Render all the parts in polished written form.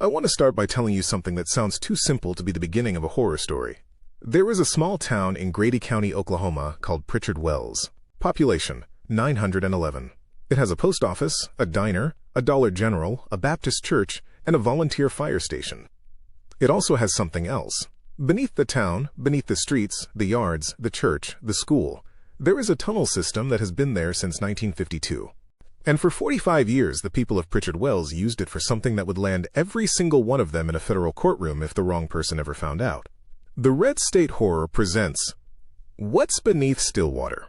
I want to start by telling you something that sounds too simple to be the beginning of a horror story. There is a small town in Grady County, Oklahoma called Pritchard Wells. Population, 911. It has a post office, a diner, a Dollar General, a Baptist church, and a volunteer fire station. It also has something else. Beneath the town, beneath the streets, the yards, the church, the school, there is a tunnel system that has been there since 1952. And for 45 years, the people of Pritchard Wells used it for something that would land every single one of them in a federal courtroom if the wrong person ever found out. The Red State Horror presents What's Beneath Stillwater?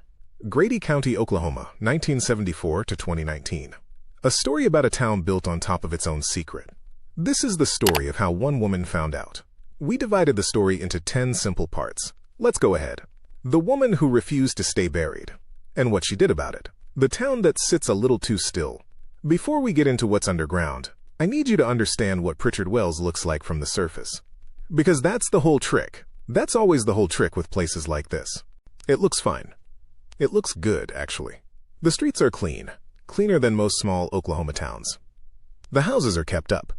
Grady County, Oklahoma, 1974 to 2019. A story about a town built on top of its own secret. This is the story of how one woman found out. We divided the story into 10 simple parts. Let's go ahead. The woman who refused to stay buried, and what she did about it. The town that sits a little too still. Before we get into what's underground, I need you to understand what Pritchard Wells looks like from the surface. Because that's the whole trick. That's always the whole trick with places like this. It looks fine. It looks good, actually. The streets are clean, cleaner than most small Oklahoma towns. The houses are kept up.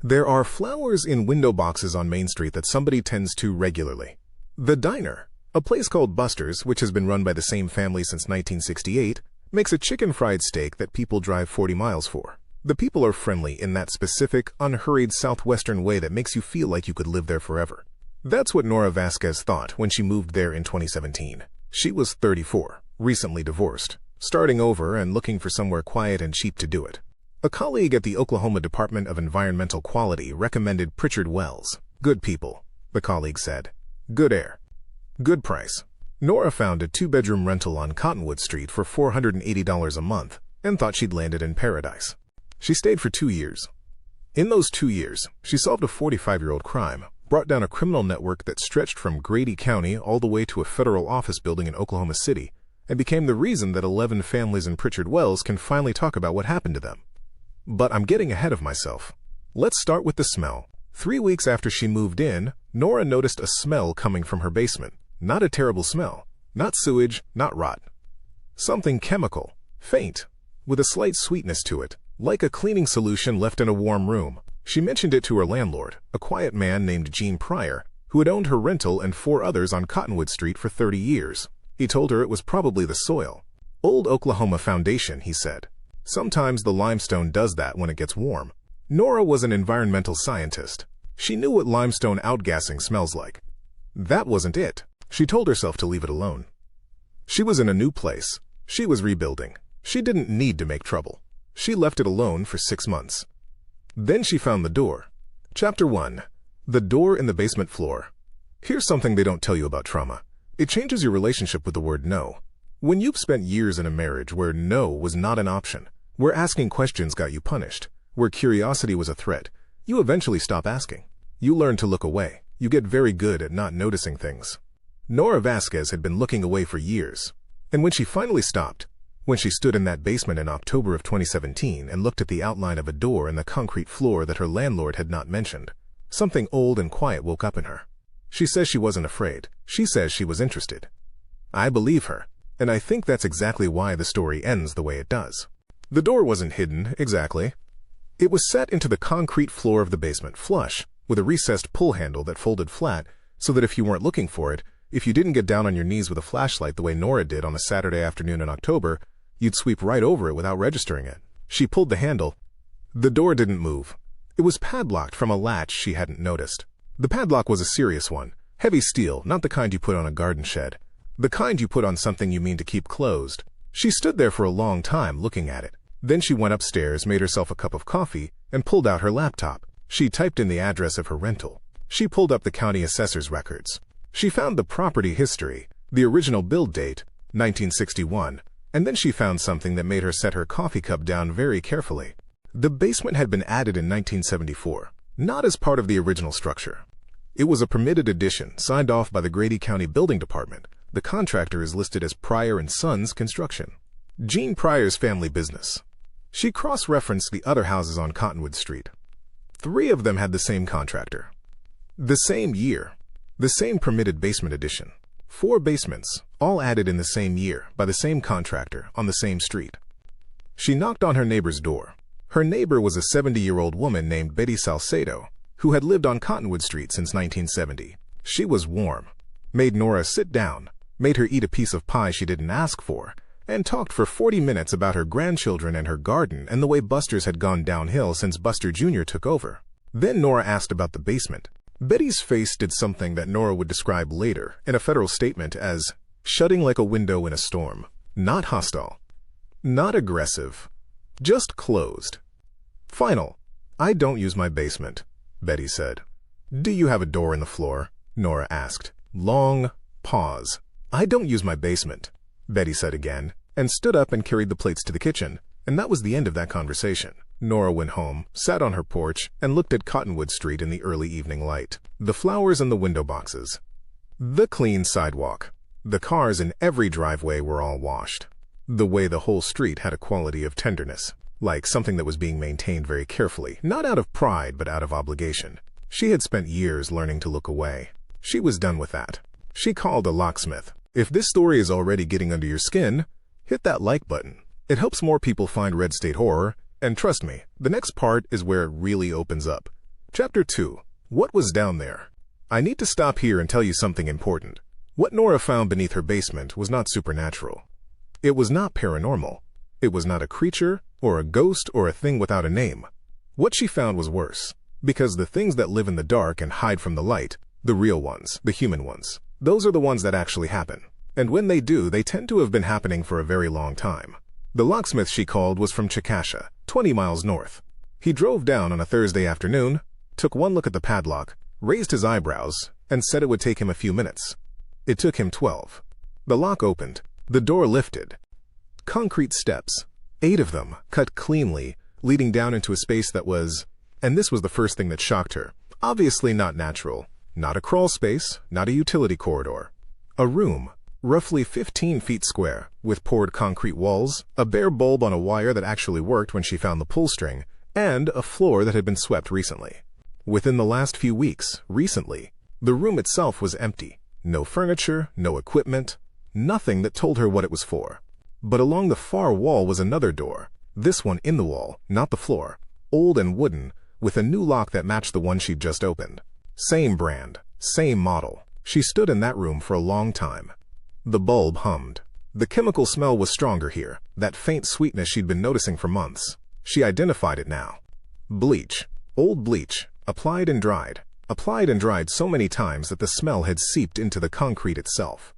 There are flowers in window boxes on Main Street that somebody tends to regularly. The diner, a place called Buster's, which has been run by the same family since 1968, makes a chicken fried steak that people drive 40 miles for. The people are friendly in that specific, unhurried southwestern way that makes you feel like you could live there forever. That's what Nora Vásquez thought when she moved there in 2017. She was 34, recently divorced, starting over and looking for somewhere quiet and cheap to do it. A colleague at the Oklahoma Department of Environmental Quality recommended Pritchard Wells. Good people, the colleague said. Good air. Good price. Nora found a 2-bedroom rental on Cottonwood Street for $480 a month and thought she'd landed in paradise. She stayed for 2 years. In those 2 years, she solved a 45-year-old crime, brought down a criminal network that stretched from Grady County all the way to a federal office building in Oklahoma City, and became the reason that 11 families in Pritchard Wells can finally talk about what happened to them. But I'm getting ahead of myself. Let's start with the smell. 3 weeks after she moved in, Nora noticed a smell coming from her basement. Not a terrible smell. Not sewage, not rot. Something chemical, faint, with a slight sweetness to it, like a cleaning solution left in a warm room. She mentioned it to her landlord, a quiet man named Gene Pryor, who had owned her rental and 4 others on Cottonwood Street for 30 years. He told her it was probably the soil. Old Oklahoma foundation, he said. Sometimes the limestone does that when it gets warm. Nora was an environmental scientist. She knew what limestone outgassing smells like. That wasn't it. She told herself to leave it alone. She was in a new place. She was rebuilding. She didn't need to make trouble. She left it alone for 6 months. Then she found the door. Chapter 1. The door in the basement floor. Here's something they don't tell you about trauma. It changes your relationship with the word no. When you've spent years in a marriage where no was not an option, where asking questions got you punished, where curiosity was a threat, you eventually stop asking. You learn to look away. You get very good at not noticing things. Nora Vásquez had been looking away for years, and when she finally stopped, when she stood in that basement in October of 2017 and looked at the outline of a door in the concrete floor that her landlord had not mentioned, something old and quiet woke up in her. She says she wasn't afraid. She says she was interested. I believe her, and I think that's exactly why the story ends the way it does. The door wasn't hidden, exactly. It was set into the concrete floor of the basement, flush, with a recessed pull handle that folded flat so that if you weren't looking for it, if you didn't get down on your knees with a flashlight the way Nora did on a Saturday afternoon in October, you'd sweep right over it without registering it. She pulled the handle. The door didn't move. It was padlocked from a latch she hadn't noticed. The padlock was a serious one. Heavy steel, not the kind you put on a garden shed. The kind you put on something you mean to keep closed. She stood there for a long time looking at it. Then she went upstairs, made herself a cup of coffee, and pulled out her laptop. She typed in the address of her rental. She pulled up the county assessor's records. She found the property history, the original build date, 1961, and then she found something that made her set her coffee cup down very carefully. The basement had been added in 1974, not as part of the original structure. It was a permitted addition signed off by the Grady County Building Department. The contractor is listed as Pryor & Sons Construction. Gene Pryor's family business. She cross-referenced the other houses on Cottonwood Street. 3 of them had the same contractor. The same year. The same permitted basement addition. 4 basements, all added in the same year by the same contractor on the same street. She knocked on her neighbor's door. Her neighbor was a 70-year-old woman named Betty Salcedo, who had lived on Cottonwood Street since 1970. She was warm, made Nora sit down, made her eat a piece of pie she didn't ask for, and talked for 40 minutes about her grandchildren and her garden and the way Buster's had gone downhill since Buster Jr. took over. Then Nora asked about the basement. Betty's face did something that Nora would describe later in a federal statement as shutting like a window in a storm. Not hostile, not aggressive, just closed. Final. I don't use my basement, Betty said. Do you have a door in the floor? Nora asked. Long pause. I don't use my basement, Betty said again, and stood up and carried the plates to the kitchen, and that was the end of that conversation. Nora went home, sat on her porch, and looked at Cottonwood Street in the early evening light. The flowers in the window boxes. The clean sidewalk. The cars in every driveway were all washed. The way the whole street had a quality of tenderness, like something that was being maintained very carefully, not out of pride but out of obligation. She had spent years learning to look away. She was done with that. She called a locksmith. If this story is already getting under your skin, hit that like button. It helps more people find Red State Horror, and trust me, the next part is where it really opens up. Chapter 2. What was down there? I need to stop here and tell you something important. What Nora found beneath her basement was not supernatural. It was not paranormal. It was not a creature, or a ghost, or a thing without a name. What she found was worse, because the things that live in the dark and hide from the light, the real ones, the human ones, those are the ones that actually happen. And when they do, they tend to have been happening for a very long time. The locksmith she called was from Chickasha, 20 miles north. He drove down on a Thursday afternoon, took one look at the padlock, raised his eyebrows, and said it would take him a few minutes. It took him 12. The lock opened. The door lifted. Concrete steps, 8 of them, cut cleanly, leading down into a space that was, and this was the first thing that shocked her, obviously not natural. Not a crawl space, not a utility corridor. A room, roughly 15 feet square, with poured concrete walls, a bare bulb on a wire that actually worked when she found the pull string, and a floor that had been swept recently. Within the last few weeks, recently, the room itself was empty. No furniture, no equipment, nothing that told her what it was for. But along the far wall was another door, this one in the wall, not the floor, old and wooden, with a new lock that matched the one she'd just opened. Same brand, same model. She stood in that room for a long time. The bulb hummed. The chemical smell was stronger here, that faint sweetness she'd been noticing for months. She identified it now. Bleach. Old bleach. Applied and dried so many times that the smell had seeped into the concrete itself.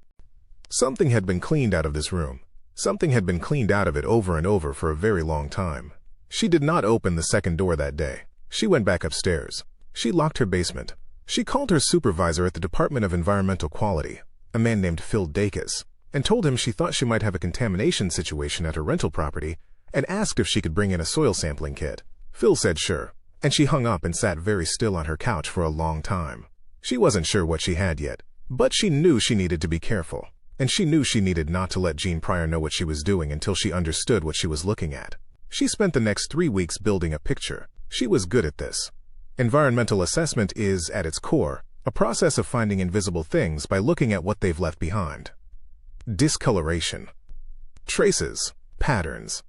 Something had been cleaned out of this room. Something had been cleaned out of it over and over for a very long time. She did not open the second door that day. She went back upstairs. She locked her basement. She called her supervisor at the Department of Environmental Quality, a man named Phil Dacus, and told him she thought she might have a contamination situation at her rental property and asked if she could bring in a soil sampling kit. Phil said sure, and she hung up and sat very still on her couch for a long time. She wasn't sure what she had yet, but she knew she needed to be careful, and she knew she needed not to let Gene Pryor know what she was doing until she understood what she was looking at. She spent the next 3 weeks building a picture. She was good at this. Environmental assessment is, at its core, a process of finding invisible things by looking at what they've left behind. Discoloration. Traces. Patterns.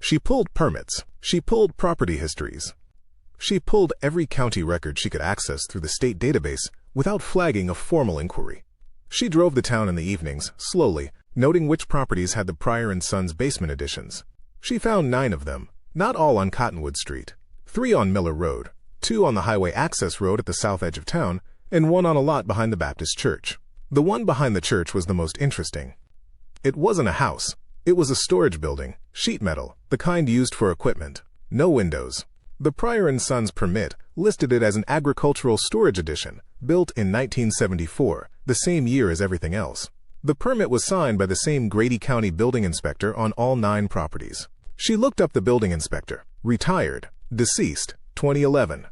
She pulled permits. She pulled property histories. She pulled every county record she could access through the state database without flagging a formal inquiry. She drove the town in the evenings, slowly, noting which properties had the Pryor and Sons basement additions. She found 9 of them, not all on Cottonwood Street. 3 on Miller Road, 2 on the highway access road at the south edge of town, and 1 on a lot behind the Baptist church. The one behind the church was the most interesting. It wasn't a house. It was a storage building, sheet metal, the kind used for equipment. No windows. The Pryor and Sons permit listed it as an agricultural storage addition, built in 1974, the same year as everything else. The permit was signed by the same Grady County building inspector on all 9 properties. She looked up the building inspector. Retired. Deceased. 2011.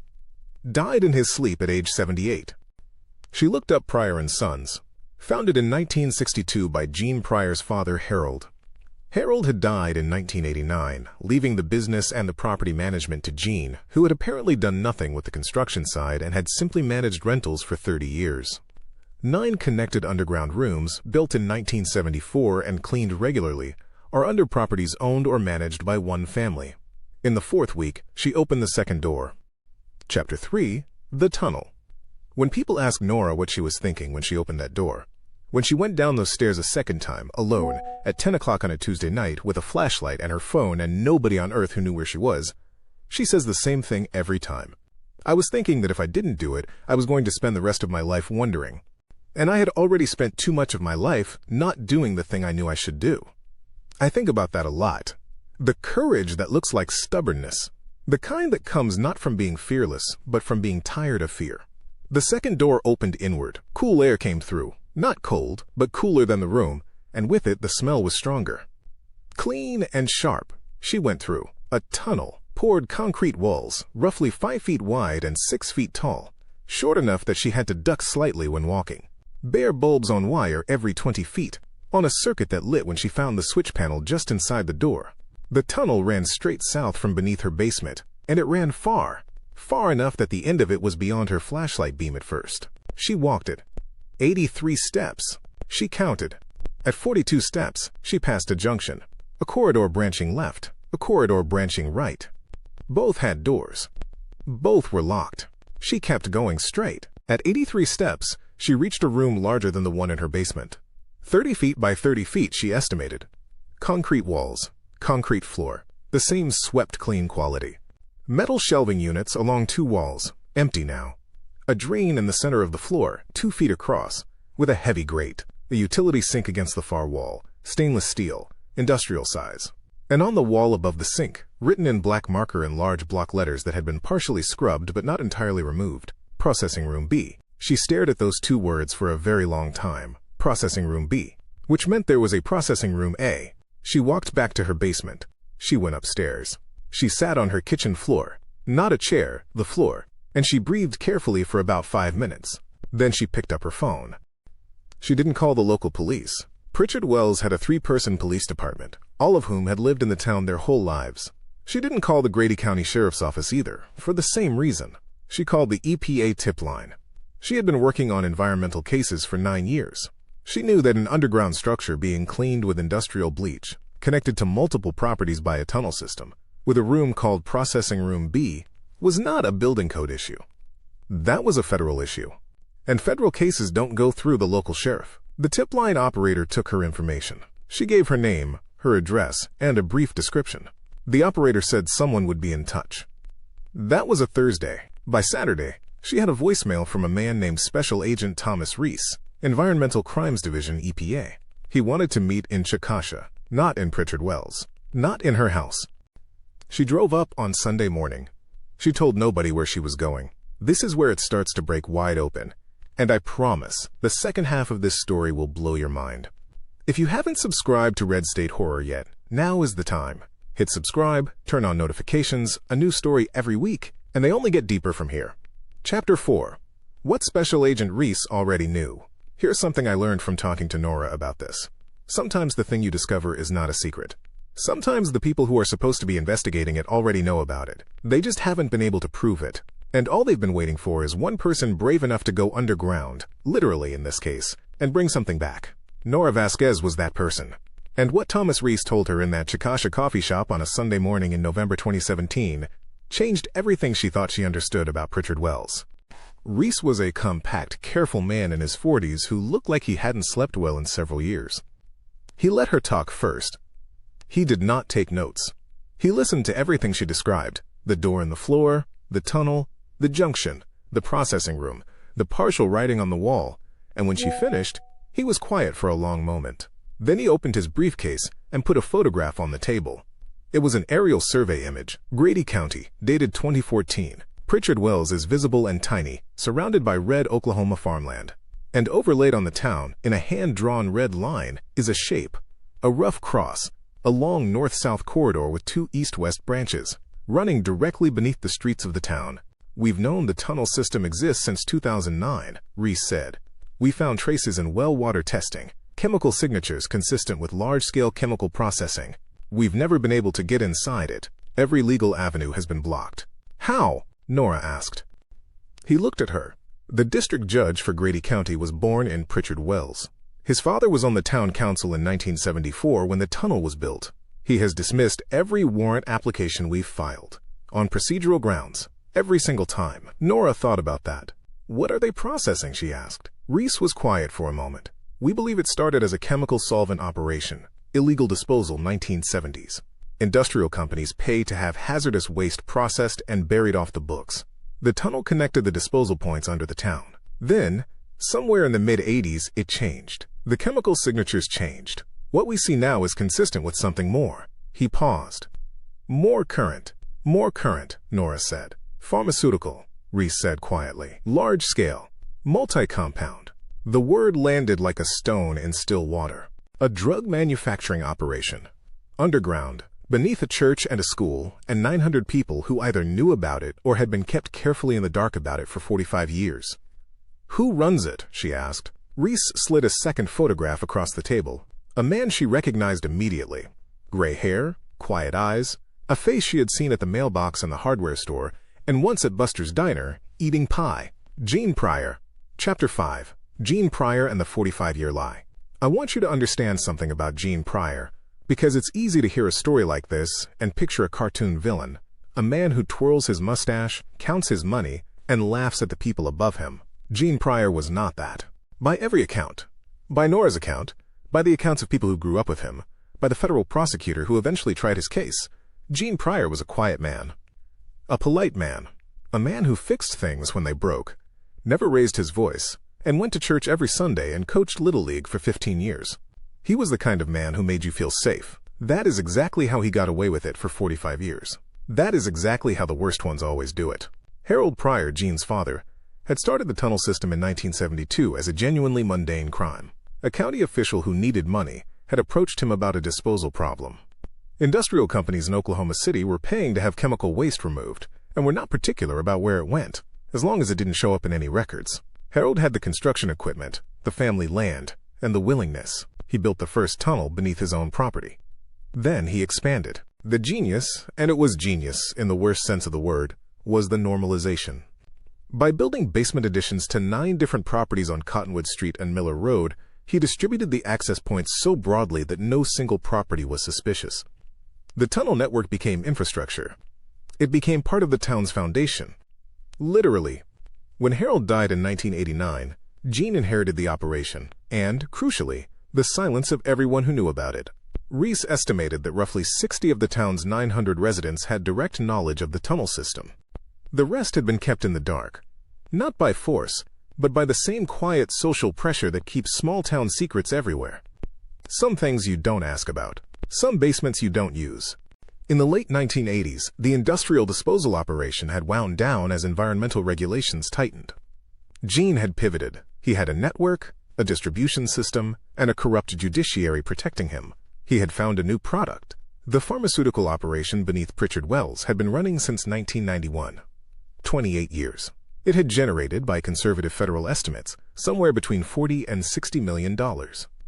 Died in his sleep at age 78. She looked up Pryor and Sons. Founded in 1962 by Gene Pryor's father, Harold. Harold had died in 1989, leaving the business and the property management to Gene, who had apparently done nothing with the construction side and had simply managed rentals for 30 years. 9 connected underground rooms, built in 1974 and cleaned regularly, are under properties owned or managed by one family. In the 4th week, she opened the 2nd door. Chapter 3. The Tunnel. When people asked Nora what she was thinking when she opened that door, when she went down those stairs a 2nd time, alone, at 10 o'clock on a Tuesday night, with a flashlight and her phone and nobody on earth who knew where she was, she says the same thing every time. I was thinking that if I didn't do it, I was going to spend the rest of my life wondering. And I had already spent too much of my life not doing the thing I knew I should do. I think about that a lot. The courage that looks like stubbornness. The kind that comes not from being fearless, but from being tired of fear. The 2nd door opened inward. Cool air came through. Not cold, but cooler than the room, and with it the smell was stronger. Clean and sharp, she went through. A tunnel, poured concrete walls, roughly 5 feet wide and 6 feet tall, short enough that she had to duck slightly when walking. Bare bulbs on wire every 20 feet, on a circuit that lit when she found the switch panel just inside the door. The tunnel ran straight south from beneath her basement, and it ran far enough that the end of it was beyond her flashlight beam at first. She walked it. 83 steps. She counted. At 42 steps, she passed a junction. A corridor branching left, a corridor branching right. Both had doors. Both were locked. She kept going straight. At 83 steps, she reached a room larger than the one in her basement. 30 feet by 30 feet, she estimated. Concrete walls, concrete floor, the same swept clean quality. Metal shelving units along 2 walls, empty now. A drain in the center of the floor, 2 feet across, with a heavy grate. A utility sink against the far wall, stainless steel, industrial size. And on the wall above the sink, written in black marker in large block letters that had been partially scrubbed but not entirely removed, Processing Room B. She stared at those 2 words for a very long time. Processing Room B, which meant there was a Processing Room A. She walked back to her basement. She went upstairs. She sat on her kitchen floor, not a chair, the floor, and she breathed carefully for about 5 minutes. Then she picked up her phone. She didn't call the local police. Pritchard Wells had a 3-person police department, all of whom had lived in the town their whole lives. She didn't call the Grady County Sheriff's Office either, for the same reason. She called the EPA tip line. She had been working on environmental cases for 9 years. She knew that an underground structure being cleaned with industrial bleach, connected to multiple properties by a tunnel system, with a room called Processing Room B, was not a building code issue. That was a federal issue. And federal cases don't go through the local sheriff. The tip line operator took her information. She gave her name, her address, and a brief description. The operator said someone would be in touch. That was a Thursday. By Saturday, she had a voicemail from a man named Special Agent Thomas Reese, Environmental Crimes Division EPA. He wanted to meet in Chickasha, not in Pritchard Wells, not in her house. She drove up on Sunday morning. She told nobody where she was going. This is where it starts to break wide open. And I promise, the second half of this story will blow your mind. If you haven't subscribed to Red State Horror yet, now is the time. Hit subscribe, turn on notifications, a new story every week, and they only get deeper from here. Chapter 4. What Special Agent Reese already knew. Here's something I learned from talking to Nora about this. Sometimes the thing you discover is not a secret. Sometimes the people who are supposed to be investigating it already know about it. They just haven't been able to prove it. And all they've been waiting for is one person brave enough to go underground, literally in this case, and bring something back. Nora Vásquez was that person. And what Thomas Reese told her in that Chickasha coffee shop on a Sunday morning in November 2017 changed everything she thought she understood about Pritchard Wells. Reese was a compact, careful man in his 40s who looked like he hadn't slept well in several years. He let her talk first. He did not take notes. He listened to everything she described, the door in the floor, the tunnel, the junction, the processing room, the partial writing on the wall, and when she finished, he was quiet for a long moment. Then he opened his briefcase and put a photograph on the table. It was an aerial survey image, Grady County, dated 2014. Pritchard Wells is visible and tiny, surrounded by red Oklahoma farmland. And overlaid on the town, in a hand-drawn red line, is a shape, a rough cross, a long north-south corridor with 2 east-west branches, running directly beneath the streets of the town. We've known the tunnel system exists since 2009, Reese said. We found traces in well water testing, chemical signatures consistent with large-scale chemical processing. We've never been able to get inside it. Every legal avenue has been blocked. How? Nora asked. He looked at her. The district judge for Grady County was born in Pritchard Wells. His father was on the town council in 1974 when the tunnel was built. He has dismissed every warrant application we've filed. On procedural grounds. Every single time. Nora thought about that. What are they processing, she asked. Reese was quiet for a moment. We believe it started as a chemical solvent operation. Illegal disposal, 1970s. Industrial companies pay to have hazardous waste processed and buried off the books. The tunnel connected the disposal points under the town. Then, somewhere in the mid-80s, it changed. The chemical signatures changed. What we see now is consistent with something more. He paused. More current, Nora said. Pharmaceutical, Reese said quietly. Large scale, multi-compound. The word landed like a stone in still water. A drug manufacturing operation. Underground, beneath a church and a school, and 900 people who either knew about it or had been kept carefully in the dark about it for 45 years. Who runs it? She asked. Reese slid a second photograph across the table. A man she recognized immediately. Gray hair, quiet eyes, a face she had seen at the mailbox in the hardware store, and once at Buster's Diner, eating pie. Gene Pryor. Chapter 5. Gene Pryor and the 45-Year Lie. I want you to understand something about Gene Pryor, because it's easy to hear a story like this and picture a cartoon villain, a man who twirls his mustache, counts his money, and laughs at the people above him. Gene Pryor was not that. By every account. By Nora's account, by the accounts of people who grew up with him, by the federal prosecutor who eventually tried his case, Gene Pryor was a quiet man. A polite man. A man who fixed things when they broke, never raised his voice, and went to church every Sunday and coached Little League for 15 years. He was the kind of man who made you feel safe. That is exactly how he got away with it for 45 years. That is exactly how the worst ones always do it. Harold Pryor, Gene's father, had started the tunnel system in 1972 as a genuinely mundane crime. A county official who needed money had approached him about a disposal problem. Industrial companies in Oklahoma City were paying to have chemical waste removed, and were not particular about where it went, as long as it didn't show up in any records. Harold had the construction equipment, the family land, and the willingness. He built the first tunnel beneath his own property. Then he expanded. The genius, and it was genius in the worst sense of the word, was the normalization. By building basement additions to 9 different properties on Cottonwood Street and Miller Road, he distributed the access points so broadly that no single property was suspicious. The tunnel network became infrastructure. It became part of the town's foundation. Literally. When Harold died in 1989, Gene inherited the operation, and, crucially, the silence of everyone who knew about it. Reese estimated that roughly 60 of the town's 900 residents had direct knowledge of the tunnel system. The rest had been kept in the dark. Not by force, but by the same quiet social pressure that keeps small-town secrets everywhere. Some things you don't ask about. Some basements you don't use. In the late 1980s, the industrial disposal operation had wound down as environmental regulations tightened. Gene had pivoted. He had a network, a distribution system, and a corrupt judiciary protecting him. He had found a new product. The pharmaceutical operation beneath Pritchard Wells had been running since 1991. 28 years. It had generated, by conservative federal estimates, somewhere between $40 and $60 million.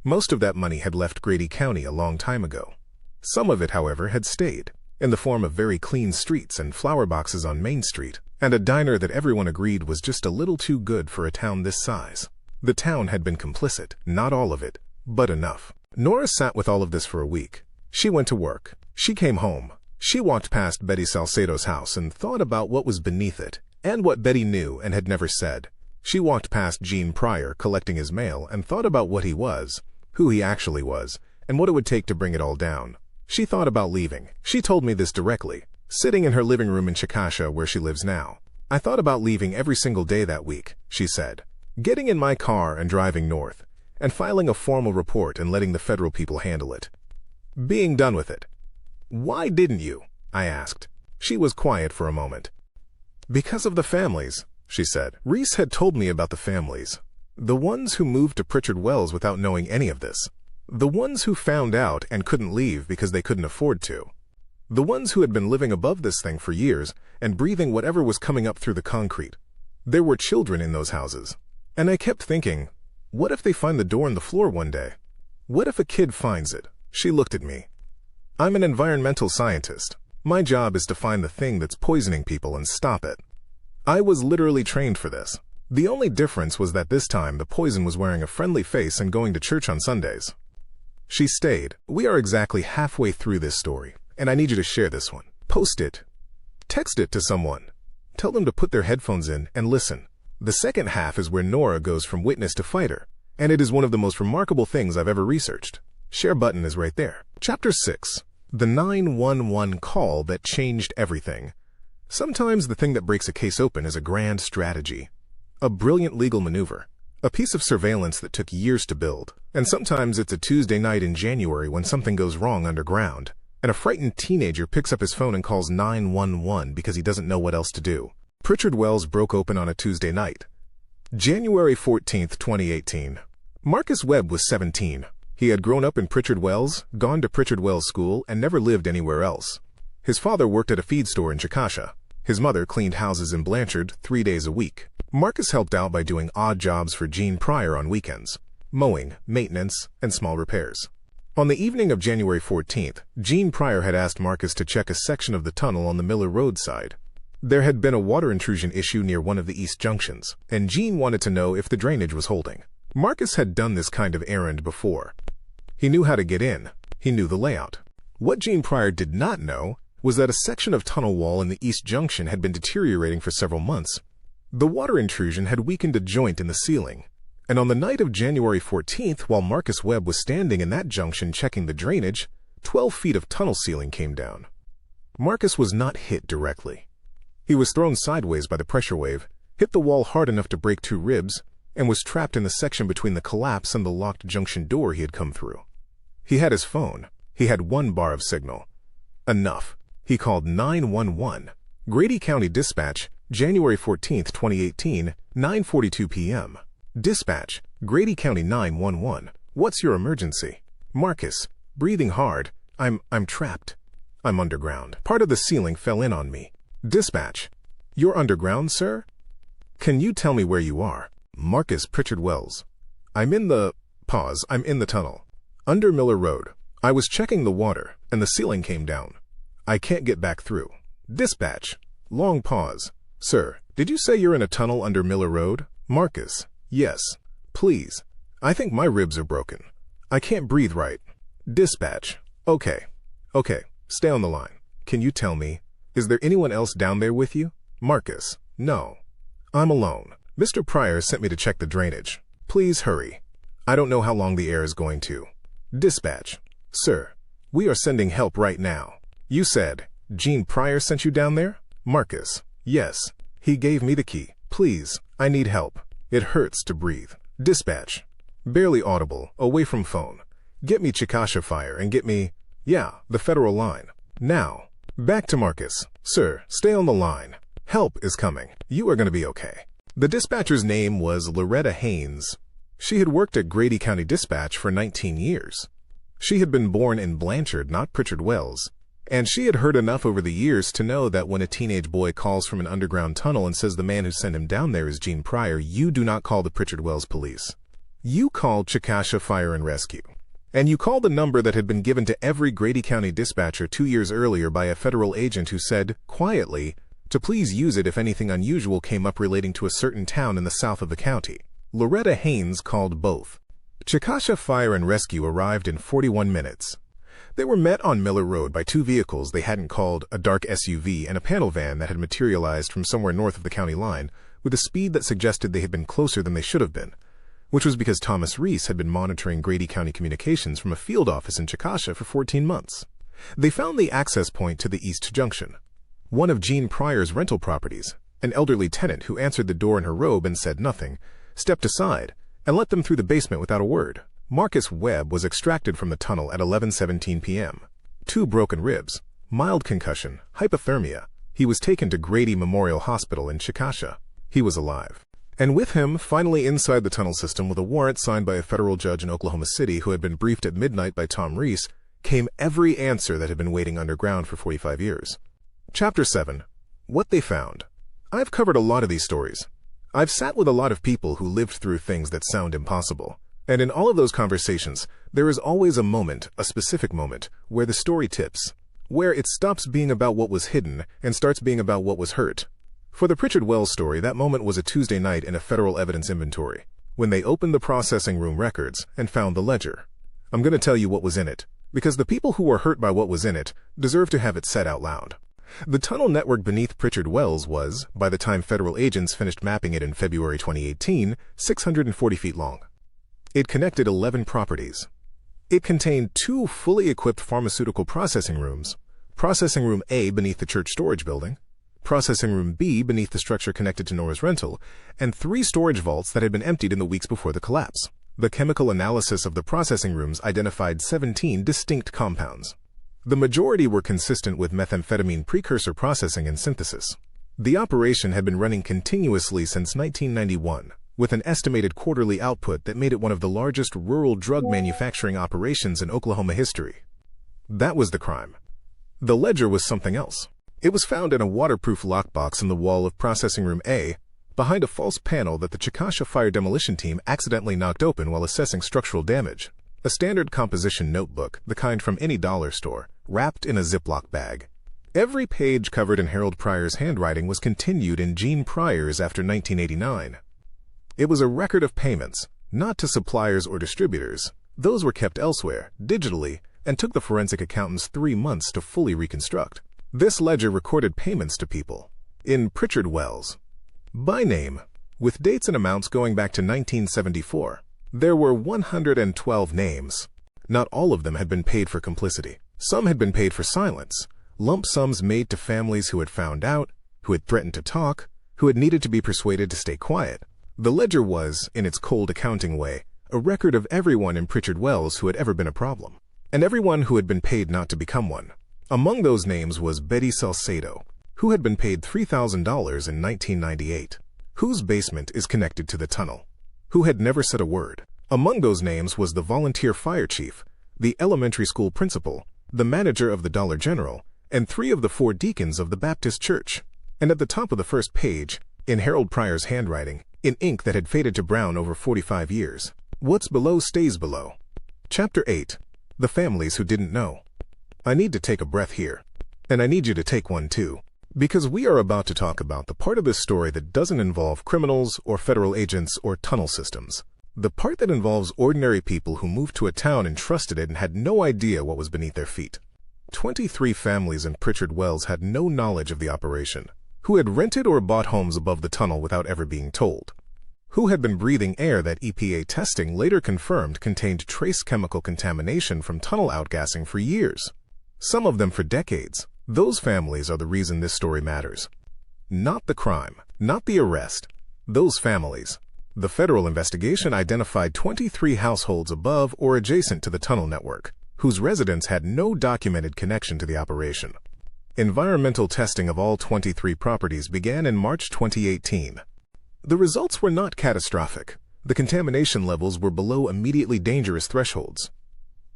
Most of that money had left Grady County a long time ago. Some of it, however, had stayed, in the form of very clean streets and flower boxes on Main Street, and a diner that everyone agreed was just a little too good for a town this size. The town had been complicit, not all of it, but enough. Nora sat with all of this for a week. She went to work. She came home. She walked past Betty Salcedo's house and thought about what was beneath it, and what Betty knew and had never said. She walked past Gene Pryor collecting his mail and thought about what he was, who he actually was, and what it would take to bring it all down. She thought about leaving. She told me this directly, sitting in her living room in Chickasha where she lives now. I thought about leaving every single day that week, she said. Getting in my car and driving north, and filing a formal report and letting the federal people handle it. Being done with it. Why didn't you? I asked. She was quiet for a moment. Because of the families, she said. Reese had told me about the families. The ones who moved to Pritchard Wells without knowing any of this. The ones who found out and couldn't leave because they couldn't afford to. The ones who had been living above this thing for years and breathing whatever was coming up through the concrete. There were children in those houses. And I kept thinking, what if they find the door in the floor one day? What if a kid finds it? She looked at me. I'm an environmental scientist. My job is to find the thing that's poisoning people and stop it. I was literally trained for this. The only difference was that this time the poison was wearing a friendly face and going to church on Sundays. She stayed. We are exactly halfway through this story, and I need you to share this one. Post it. Text it to someone. Tell them to put their headphones in and listen. The second half is where Nora goes from witness to fighter, and it is one of the most remarkable things I've ever researched. Share button is right there. Chapter 6. The 911 call that changed everything. Sometimes the thing that breaks a case open is a grand strategy. A brilliant legal maneuver. A piece of surveillance that took years to build. And sometimes it's a Tuesday night in January when something goes wrong underground, and a frightened teenager picks up his phone and calls 911 because he doesn't know what else to do. Pritchard Wells broke open on a Tuesday night. January 14, 2018. Marcus Webb was 17. He had grown up in Pritchard Wells, gone to Pritchard Wells School, and never lived anywhere else. His father worked at a feed store in Chickasha. His mother cleaned houses in Blanchard 3 days a week. Marcus helped out by doing odd jobs for Gene Pryor on weekends. Mowing, maintenance, and small repairs. On the evening of January 14th, Gene Pryor had asked Marcus to check a section of the tunnel on the Miller Road side. There had been a water intrusion issue near one of the east junctions, and Gene wanted to know if the drainage was holding. Marcus had done this kind of errand before. He knew how to get in. He knew the layout. What Gene Pryor did not know was that a section of tunnel wall in the east junction had been deteriorating for several months. The water intrusion had weakened a joint in the ceiling, and on the night of January 14th, while Marcus Webb was standing in that junction checking the drainage, 12 feet of tunnel ceiling came down. Marcus was not hit directly. He was thrown sideways by the pressure wave, hit the wall hard enough to break 2 ribs, and was trapped in the section between the collapse and the locked junction door he had come through. He had his phone. He had 1 bar of signal. Enough. He called 911. Grady County Dispatch, January 14, 2018, 9:42 p.m. Dispatch, Grady County 911. What's your emergency? Marcus, breathing hard. I'm trapped. I'm underground. Part of the ceiling fell in on me. Dispatch, you're underground, sir? Can you tell me where you are? Marcus Pritchard Wells. I'm in the tunnel. Under Miller Road. I was checking the water, and the ceiling came down. I can't get back through. Dispatch, long pause. Sir, did you say you're in a tunnel under Miller Road? Marcus, yes. Please. I think my ribs are broken. I can't breathe right. Dispatch, okay. Stay on the line. Can you tell me, is there anyone else down there with you? Marcus, no. I'm alone. Mr. Pryor sent me to check the drainage. Please hurry. I don't know how long the air is going to. Dispatch, sir, we are sending help right now. You said Gene Pryor sent you down there? Marcus, yes. He gave me the key. Please, I need help. It hurts to breathe. Dispatch, barely audible, away from phone. Get me Chickasha Fire and get me, the federal line. Now, back to Marcus. Sir, stay on the line. Help is coming. You are going to be okay. The dispatcher's name was Loretta Haynes. She had worked at Grady County Dispatch for 19 years. She had been born in Blanchard, not Pritchard Wells, and she had heard enough over the years to know that when a teenage boy calls from an underground tunnel and says the man who sent him down there is Gene Pryor, you do not call the Pritchard Wells police. You call Chickasha Fire and Rescue. And you call the number that had been given to every Grady County dispatcher 2 years earlier by a federal agent who said, quietly, to please use it if anything unusual came up relating to a certain town in the south of the county. Loretta Haynes called both. Chickasha Fire and Rescue arrived in 41 minutes. They were met on Miller Road by 2 vehicles they hadn't called, a dark SUV and a panel van that had materialized from somewhere north of the county line with a speed that suggested they had been closer than they should have been, which was because Thomas Reese had been monitoring Grady County communications from a field office in Chickasha for 14 months. They found the access point to the East Junction, one of Gene Pryor's rental properties. An elderly tenant who answered the door in her robe and said nothing, stepped aside, and let them through the basement without a word. Marcus Webb was extracted from the tunnel at 11:17 p.m. 2 broken ribs, mild concussion, hypothermia. He was taken to Grady Memorial Hospital in Chickasha. He was alive. And with him, finally inside the tunnel system with a warrant signed by a federal judge in Oklahoma City who had been briefed at midnight by Tom Reese, came every answer that had been waiting underground for 45 years. Chapter 7. What they found. I've covered a lot of these stories. I've sat with a lot of people who lived through things that sound impossible. And in all of those conversations, there is always a moment, a specific moment, where the story tips, where it stops being about what was hidden and starts being about what was hurt. For the Pritchard Wells story, that moment was a Tuesday night in a federal evidence inventory, when they opened the processing room records and found the ledger. I'm going to tell you what was in it, because the people who were hurt by what was in it deserve to have it said out loud. The tunnel network beneath Pritchard Wells was, by the time federal agents finished mapping it in February 2018, 640 feet long. It connected 11 properties. It contained 2 fully equipped pharmaceutical processing rooms, Processing Room A beneath the church storage building, Processing Room B beneath the structure connected to Nora's rental, and 3 storage vaults that had been emptied in the weeks before the collapse. The chemical analysis of the processing rooms identified 17 distinct compounds. The majority were consistent with methamphetamine precursor processing and synthesis. The operation had been running continuously since 1991, with an estimated quarterly output that made it one of the largest rural drug manufacturing operations in Oklahoma history. That was the crime. The ledger was something else. It was found in a waterproof lockbox in the wall of Processing Room A, behind a false panel that the Chickasha Fire Demolition Team accidentally knocked open while assessing structural damage. A standard composition notebook, the kind from any dollar store, wrapped in a Ziploc bag. Every page covered in Harold Pryor's handwriting was continued in Gene Pryor's after 1989. It was a record of payments, not to suppliers or distributors. Those were kept elsewhere, digitally, and took the forensic accountants 3 months to fully reconstruct. This ledger recorded payments to people in Pritchard Wells, by name, with dates and amounts going back to 1974. There were 112 names. Not all of them had been paid for complicity. Some had been paid for silence, lump sums made to families who had found out, who had threatened to talk, who had needed to be persuaded to stay quiet. The ledger was, in its cold accounting way, a record of everyone in Pritchard Wells who had ever been a problem, and everyone who had been paid not to become one. Among those names was Betty Salcedo, who had been paid $3,000 in 1998, whose basement is connected to the tunnel, who had never said a word. Among those names was the volunteer fire chief, the elementary school principal, the manager of the Dollar General, and 3 of the 4 deacons of the Baptist church. And at the top of the first page, in Harold Pryor's handwriting, in ink that had faded to brown over 45 years, "What's below stays below." Chapter 8. The Families Who Didn't Know. I need to take a breath here. And I need you to take one too. Because we are about to talk about the part of this story that doesn't involve criminals or federal agents or tunnel systems. The part that involves ordinary people who moved to a town and trusted it and had no idea what was beneath their feet. 23 families in Pritchard Wells had no knowledge of the operation, who had rented or bought homes above the tunnel without ever being told, who had been breathing air that EPA testing later confirmed contained trace chemical contamination from tunnel outgassing for years, some of them for decades. Those families are the reason this story matters. Not the crime, not the arrest. Those families. The federal investigation identified 23 households above or adjacent to the tunnel network, whose residents had no documented connection to the operation. Environmental testing of all 23 properties began in March 2018. The results were not catastrophic. The contamination levels were below immediately dangerous thresholds.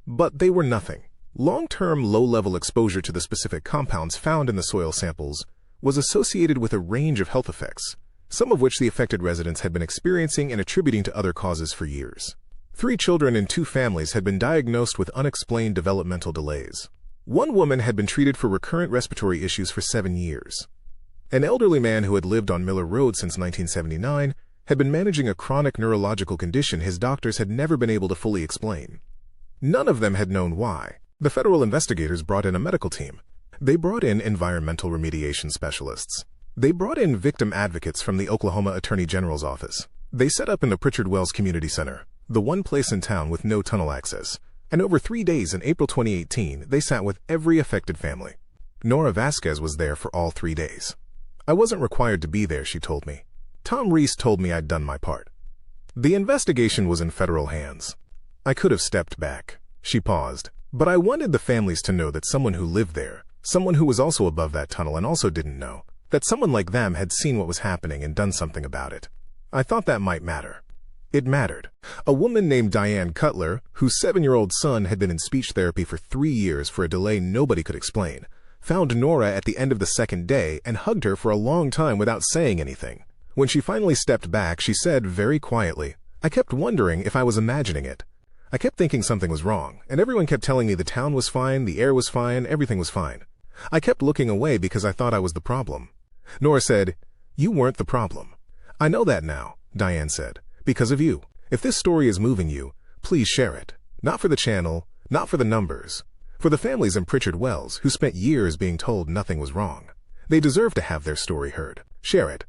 But they were nothing. Long-term low-level exposure to the specific compounds found in the soil samples was associated with a range of health effects, some of which the affected residents had been experiencing and attributing to other causes for years. 3 children in 2 families had been diagnosed with unexplained developmental delays. 1 woman had been treated for recurrent respiratory issues for 7 years. An elderly man who had lived on Miller Road since 1979 had been managing a chronic neurological condition his doctors had never been able to fully explain. None of them had known why. The federal investigators brought in a medical team. They brought in environmental remediation specialists. They brought in victim advocates from the Oklahoma Attorney General's office. They set up in the Pritchard Wells Community Center, the one place in town with no tunnel access. And over 3 days in April 2018, they sat with every affected family. Nora Vásquez was there for all 3 days. I wasn't required to be there, she told me. Tom Reese told me I'd done my part. The investigation was in federal hands. I could have stepped back. She paused. But I wanted the families to know that someone who lived there, someone who was also above that tunnel and also didn't know, that someone like them had seen what was happening and done something about it. I thought that might matter. It mattered. A woman named Diane Cutler, whose 7-year-old son had been in speech therapy for 3 years for a delay nobody could explain, found Nora at the end of the 2nd day and hugged her for a long time without saying anything. When she finally stepped back, she said very quietly, "I kept wondering if I was imagining it. I kept thinking something was wrong, and everyone kept telling me the town was fine, the air was fine, everything was fine. I kept looking away because I thought I was the problem." Nora said, "You weren't the problem." "I know that now," Diane said, "because of you. If this story is moving you, please share it. Not for the channel, not for the numbers. For the families in Pritchard Wells who spent years being told nothing was wrong. They deserve to have their story heard. Share it.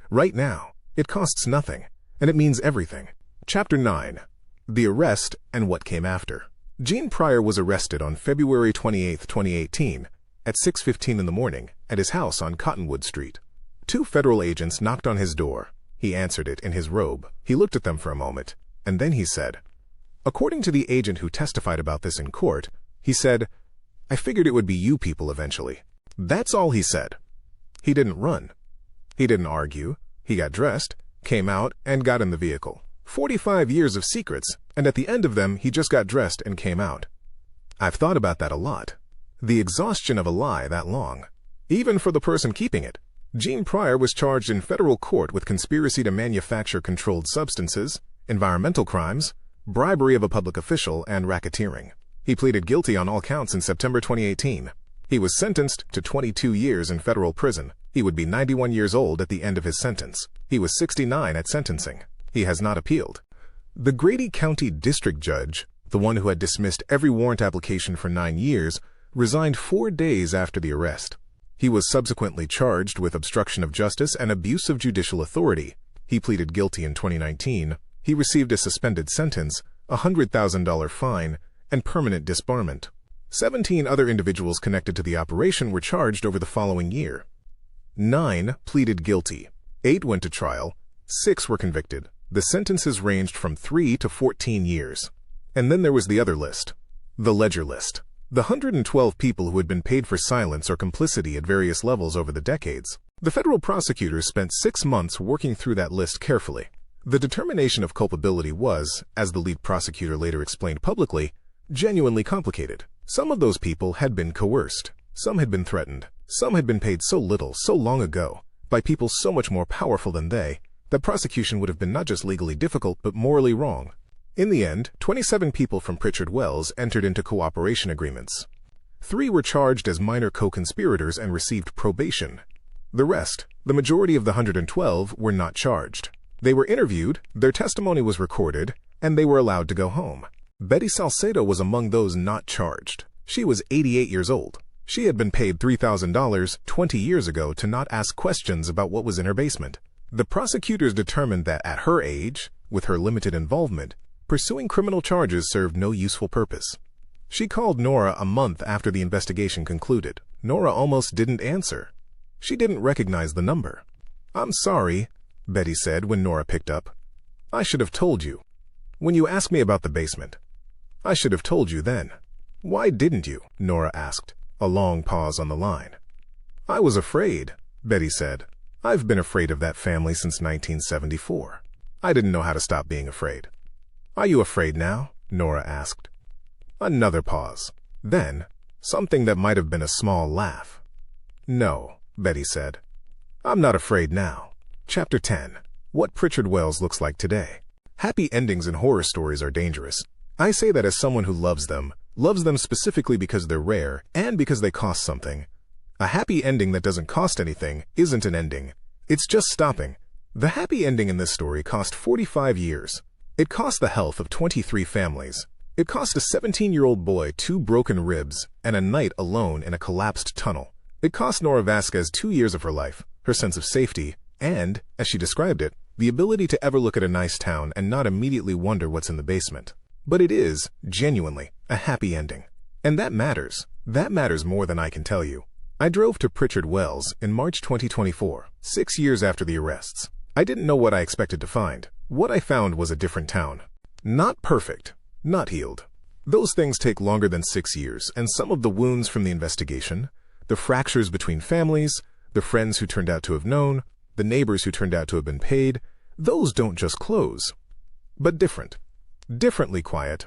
Right now. It costs nothing, and it means everything. Chapter 9. The Arrest and What Came After. Gene Pryor was arrested on February 28, 2018, at 6:15 in the morning at his house on Cottonwood Street. 2 federal agents knocked on his door. He answered it in his robe. He looked at them for a moment, and then he said, according to the agent who testified about this in court, he said, "I figured it would be you people eventually." That's all he said. He didn't run. He didn't argue. He got dressed, came out, and got in the vehicle. 45 years of secrets, and at the end of them, he just got dressed and came out. I've thought about that a lot. The exhaustion of a lie that long. Even for the person keeping it. Gene Pryor was charged in federal court with conspiracy to manufacture controlled substances, environmental crimes, bribery of a public official, and racketeering. He pleaded guilty on all counts in September 2018. He was sentenced to 22 years in federal prison. He would be 91 years old at the end of his sentence. He was 69 at sentencing. He has not appealed. The Grady County District Judge, the one who had dismissed every warrant application for 9 years, resigned 4 days after the arrest. He was subsequently charged with obstruction of justice and abuse of judicial authority. He pleaded guilty in 2019. He received a suspended sentence, a $100,000 fine, and permanent disbarment. 17 other individuals connected to the operation were charged over the following year. 9 pleaded guilty. 8 went to trial. 6 were convicted. The sentences ranged from 3 to 14 years. And then there was the other list. The ledger list. The 112 people who had been paid for silence or complicity at various levels over the decades. The federal prosecutors spent 6 months working through that list carefully. The determination of culpability was, as the lead prosecutor later explained publicly, genuinely complicated. Some of those people had been coerced. Some had been threatened. Some had been paid so little, so long ago, by people so much more powerful than they, that prosecution would have been not just legally difficult, but morally wrong. In the end, 27 people from Pritchard Wells entered into cooperation agreements. 3 were charged as minor co-conspirators and received probation. The rest, the majority of the 112, were not charged. They were interviewed, their testimony was recorded, and they were allowed to go home. Betty Salcedo was among those not charged. She was 88 years old. She had been paid $3,000 20 years ago to not ask questions about what was in her basement. The prosecutors determined that at her age, with her limited involvement, pursuing criminal charges served no useful purpose. She called Nora a month after the investigation concluded. Nora almost didn't answer. She didn't recognize the number. "I'm sorry," Betty said when Nora picked up. "I should have told you. When you asked me about the basement, I should have told you then." "Why didn't you?" Nora asked. A long pause on the line. "I was afraid," Betty said. "I've been afraid of that family since 1974. I didn't know how to stop being afraid." "Are you afraid now?" Nora asked. Another pause. Then, something that might have been a small laugh. "No," Betty said. "I'm not afraid now." Chapter 10. What Pritchard Wells looks like today. Happy endings in horror stories are dangerous. I say that as someone who loves them specifically because they're rare and because they cost something. A happy ending that doesn't cost anything isn't an ending. It's just stopping. The happy ending in this story cost 45 years. It cost the health of 23 families. It cost a 17-year-old boy 2 broken ribs and a night alone in a collapsed tunnel. It cost Nora Vásquez 2 years of her life, her sense of safety, and, as she described it, the ability to ever look at a nice town and not immediately wonder what's in the basement. But it is, genuinely, a happy ending. And that matters. That matters more than I can tell you. I drove to Pritchard Wells in March 2024, 6 years after the arrests. I didn't know what I expected to find. What I found was a different town. Not perfect, not healed. Those things take longer than 6 years, and some of the wounds from the investigation, the fractures between families, the friends who turned out to have known, the neighbors who turned out to have been paid, those don't just close. But different. Differently quiet.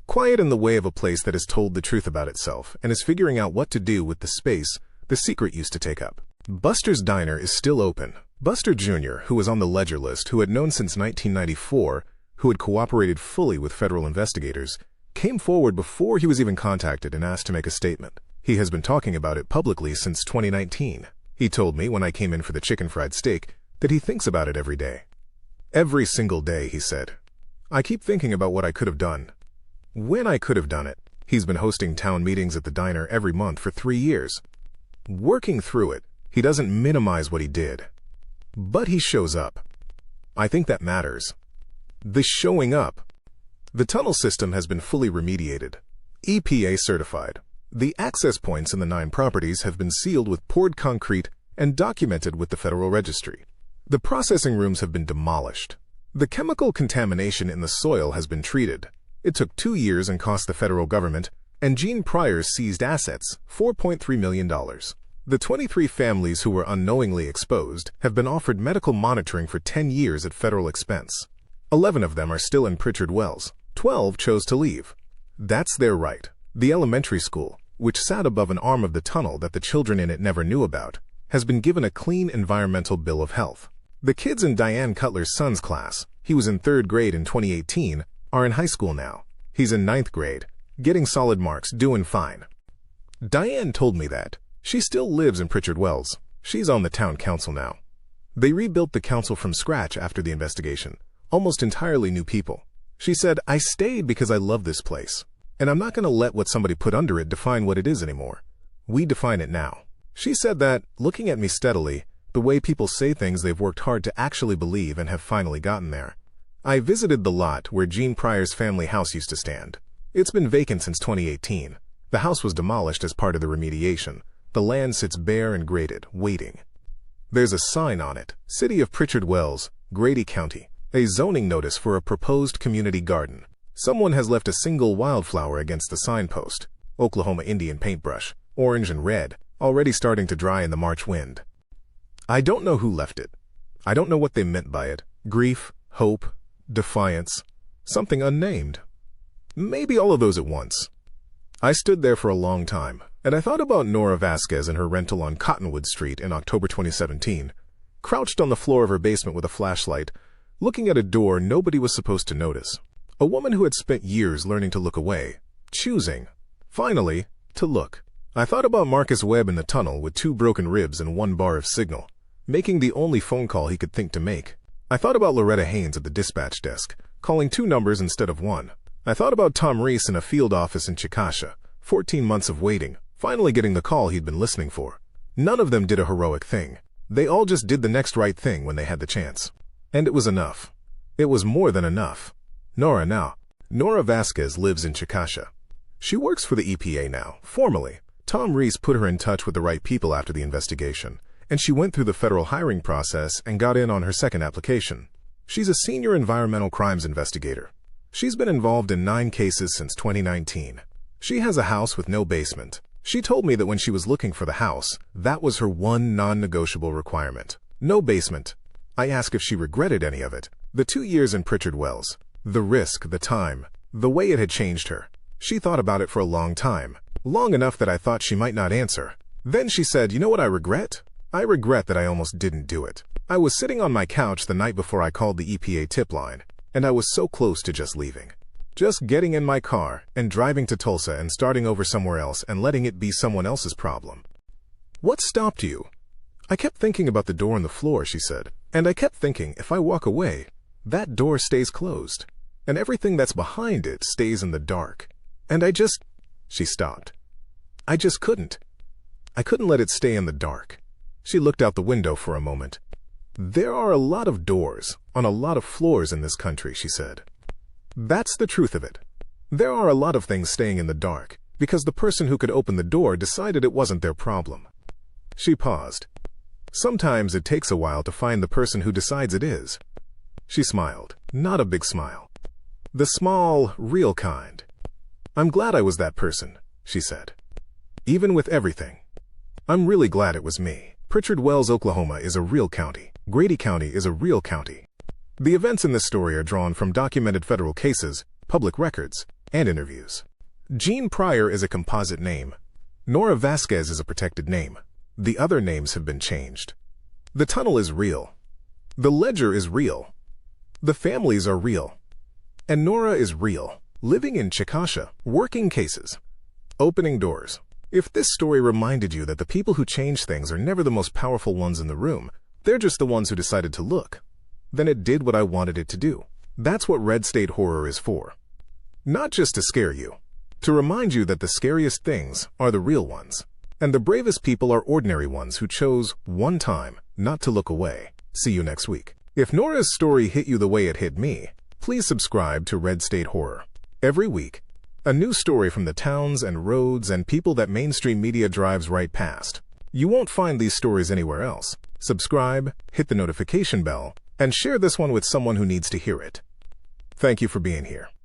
Quiet in the way of a place that has told the truth about itself and is figuring out what to do with the space the secret used to take up. Buster's Diner is still open. Buster Jr., who was on the ledger list, who had known since 1994, who had cooperated fully with federal investigators, came forward before he was even contacted and asked to make a statement. He has been talking about it publicly since 2019. He told me when I came in for the chicken fried steak that he thinks about it every day. "Every single day," he said. "I keep thinking about what I could have done. When I could have done it. He's been hosting town meetings at the diner every month for 3 years. Working through it, he doesn't minimize what he did. But he shows up. I think that matters. The showing up. The tunnel system has been fully remediated. EPA certified. The access points in the 9 properties have been sealed with poured concrete and documented with the Federal Registry. The processing rooms have been demolished. The chemical contamination in the soil has been treated. It took 2 years and cost the federal government and Gene Pryor's seized assets $4.3 million. The 23 families who were unknowingly exposed have been offered medical monitoring for 10 years at federal expense. 11 of them are still in Pritchard Wells. 12 chose to leave. That's their right. The elementary school, which sat above an arm of the tunnel that the children in it never knew about, has been given a clean environmental bill of health. The kids in Diane Cutler's son's class, he was in 3rd grade in 2018, are in high school now. He's in 9th grade, getting solid marks, doing fine. Diane told me that. She still lives in Pritchard Wells. She's on the town council now. They rebuilt the council from scratch after the investigation. Almost entirely new people. She said, I stayed because I love this place. And I'm not going to let what somebody put under it define what it is anymore. We define it now. She said that, looking at me steadily, the way people say things they've worked hard to actually believe and have finally gotten there. I visited the lot where Gene Pryor's family house used to stand. It's been vacant since 2018. The house was demolished as part of the remediation. The land sits bare and graded, waiting. There's a sign on it, City of Pritchard Wells, Grady County, a zoning notice for a proposed community garden. Someone has left a single wildflower against the signpost, Oklahoma Indian paintbrush, orange and red, already starting to dry in the March wind. I don't know who left it. I don't know what they meant by it. Grief, hope, defiance, something unnamed. Maybe all of those at once. I stood there for a long time, and I thought about Nora Vásquez and her rental on Cottonwood Street in October 2017, crouched on the floor of her basement with a flashlight, looking at a door nobody was supposed to notice. A woman who had spent years learning to look away, choosing, finally, to look. I thought about Marcus Webb in the tunnel with 2 broken ribs and 1 bar of signal, making the only phone call he could think to make. I thought about Loretta Haynes at the dispatch desk, calling 2 numbers instead of 1. I thought about Tom Reese in a field office in Chickasha, 14 months of waiting, finally getting the call he'd been listening for. None of them did a heroic thing. They all just did the next right thing when they had the chance. And it was enough. It was more than enough. Nora Vásquez lives in Chickasha. She works for the EPA now, formally. Tom Reese put her in touch with the right people after the investigation, and she went through the federal hiring process and got in on her 2nd application. She's a senior environmental crimes investigator. She's been involved in 9 cases since 2019. She has a house with no basement. She told me that when she was looking for the house, that was her one non-negotiable requirement. No basement. I asked if she regretted any of it. The 2 years in Pritchard Wells. The risk, the time, the way it had changed her. She thought about it for a long time. Long enough that I thought she might not answer. Then she said, you know what I regret? I regret that I almost didn't do it. I was sitting on my couch the night before I called the EPA tip line, and I was so close to just leaving. Just getting in my car and driving to Tulsa and starting over somewhere else and letting it be someone else's problem. What stopped you? I kept thinking about the door on the floor, she said, and I kept thinking if I walk away, that door stays closed, and everything that's behind it stays in the dark. And she stopped. I just couldn't. I couldn't let it stay in the dark. She looked out the window for a moment. There are a lot of doors on a lot of floors in this country, she said. That's the truth of it. There are a lot of things staying in the dark because the person who could open the door decided it wasn't their problem. She paused. Sometimes it takes a while to find the person who decides it is. She smiled, not a big smile. The small, real kind. I'm glad I was that person, she said. Even with everything. I'm really glad it was me. Pritchard Wells, Oklahoma is a real county. Grady County is a real county. The events in this story are drawn from documented federal cases, public records, and interviews. Gene Pryor is a composite name. Nora Vásquez is a protected name. The other names have been changed. The tunnel is real. The ledger is real. The families are real. And Nora is real, living in Chickasha, working cases, opening doors. If this story reminded you that the people who change things are never the most powerful ones in the room, they're just the ones who decided to look, then it did what I wanted it to do. That's what Red State Horror is for. Not just to scare you, to remind you that the scariest things are the real ones. And the bravest people are ordinary ones who chose one time not to look away. See you next week. If Nora's story hit you the way it hit me, please subscribe to Red State Horror. Every week, a new story from the towns and roads and people that mainstream media drives right past. You won't find these stories anywhere else. Subscribe, hit the notification bell, and share this one with someone who needs to hear it. Thank you for being here.